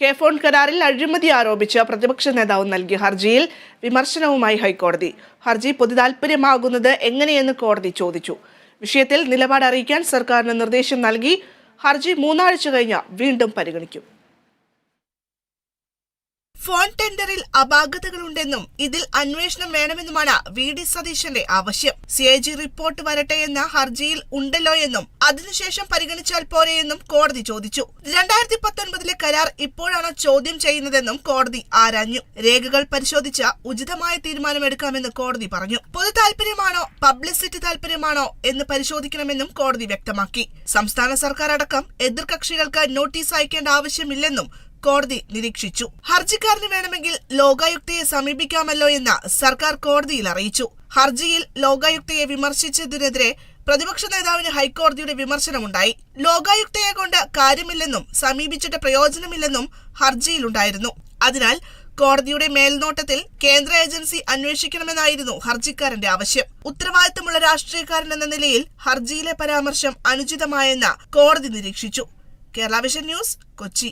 K phone കരാറിൽ അഴിമതി ആരോപിച്ച് പ്രതിപക്ഷ നേതാവ് നൽകിയ ഹർജിയിൽ വിമർശനവുമായി ഹൈക്കോടതി. ഹർജി പൊതുതാൽപര്യമാകുന്നത് എങ്ങനെയെന്ന് കോടതി ചോദിച്ചു. വിഷയത്തിൽ നിലപാട് അറിയിക്കാൻ സർക്കാരിന് നിർദ്ദേശം നൽകി. ഹർജി 3 ആഴ്ച കഴിഞ്ഞ് വീണ്ടും പരിഗണിക്കും. ഫോൺ ടെൻഡറിൽ അപാകതകളുണ്ടെന്നും ഇതിൽ അന്വേഷണം വേണമെന്നുമാണ് വി.ഡി. സതീശന്റെ ആവശ്യം. CAG റിപ്പോർട്ട് വരട്ടെ എന്ന ഹർജിയിൽ ഉണ്ടല്ലോ എന്നും അതിനുശേഷം പരിഗണിച്ചാൽ പോരെയെന്നും കോടതി ചോദിച്ചു. 2019 കരാർ ഇപ്പോഴാണ് ചോദ്യം ചെയ്യുന്നതെന്നും കോടതി ആരാഞ്ഞു. രേഖകൾ പരിശോധിച്ച് ഉചിതമായ തീരുമാനമെടുക്കാമെന്ന് കോടതി പറഞ്ഞു. പൊതു താൽപര്യമാണോ പബ്ലിസിറ്റി താൽപര്യമാണോ എന്ന് പരിശോധിക്കണമെന്നും കോടതി വ്യക്തമാക്കി. സംസ്ഥാന സർക്കാർ അടക്കം എതിർകക്ഷികൾക്ക് നോട്ടീസ് അയക്കേണ്ട ആവശ്യമില്ലെന്നും കോടതി നിരീക്ഷിച്ചു. ഹർജിക്കാരന് വേണമെങ്കിൽ ലോകായുക്തയെ സമീപിക്കാമല്ലോ എന്ന് സർക്കാർ കോടതിയിൽ അറിയിച്ചു. ഹർജിയിൽ ലോകായുക്തയെ വിമർശിച്ചതിനെതിരെ പ്രതിപക്ഷ നേതാവിന് ഹൈക്കോടതിയുടെ വിമർശനമുണ്ടായി. ലോകായുക്തയെ കൊണ്ട് കാര്യമില്ലെന്നും സമീപിച്ചിട്ട് പ്രയോജനമില്ലെന്നും ഹർജിയിലുണ്ടായിരുന്നു. അതിനാൽ കോടതിയുടെ മേൽനോട്ടത്തിൽ കേന്ദ്ര ഏജൻസി അന്വേഷിക്കണമെന്നായിരുന്നു ഹർജിക്കാരന്റെ ആവശ്യം. ഉത്തരവാദിത്തമുള്ള രാഷ്ട്രീയക്കാരൻ എന്ന നിലയിൽ ഹർജിയിലെ പരാമർശം അനുചിതമായെന്ന് കോടതി നിരീക്ഷിച്ചു. Kerala vision news, Kochi.